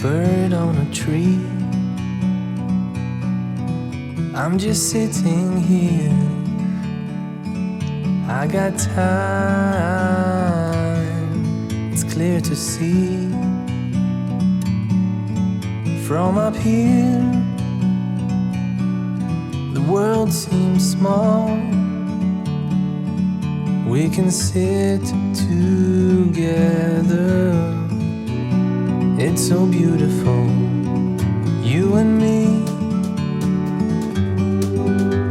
bird on a tree. I'm just sitting here, I got time, it's clear to see. From up here, the world seems small. We can sit together, it's so beautiful, you and me.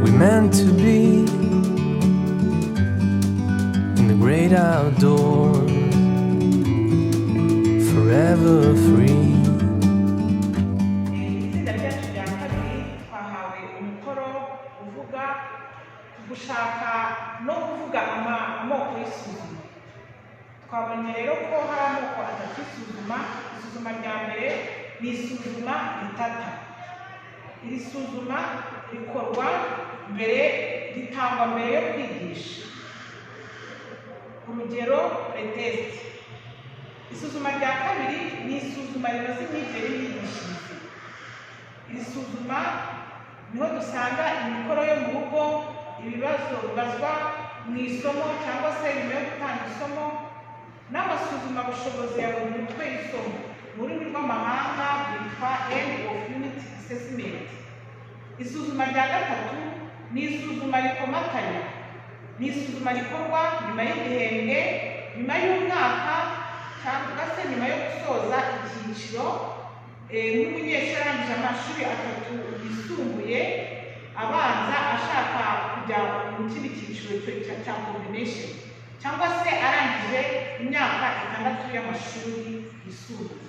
We meant to be in the great outdoors, forever free. Itsinda ryacu rya kabiri twahawe umukoro uvuga gushaka no kuvuga amoko y'isuzuma. Twabonye rero ko hari amoko atatu y'isuzuma. Isuzuma rya mbere ni isuzuma ritata. Iri suzuma rikorwa ritangwa mbere yo kwigisha, urugero pretest. Isuzuma rya kabiri ni isuzuma rinoze imyigire y'imyigishirize. Iri suzuma niho dusanga imikoro yo mu rugo, ibibazo bibazwa mu isomo cyangwa se nyuma yo gutanga isomo, n'amasuzuma bushobozi ya buri mutwe w'isomo. Mu rurimi rw'amahanga byitwa end of unit assessment. Isuzuma rya gatatu ni isuzuma rikomatanya. Ni isuzuma rikorwa nyuma y'igihembwe, nyuma y'umwaka cyangwa se nyuma yo gusoza icyiciro. Nk'umunyeshuri arangije amashuri atatu yisumbuye abanza ashaka kujya mu kindi cyiciro cya combination, cyangwa se arangije imyaka 6 y'amashuri yisumbuye.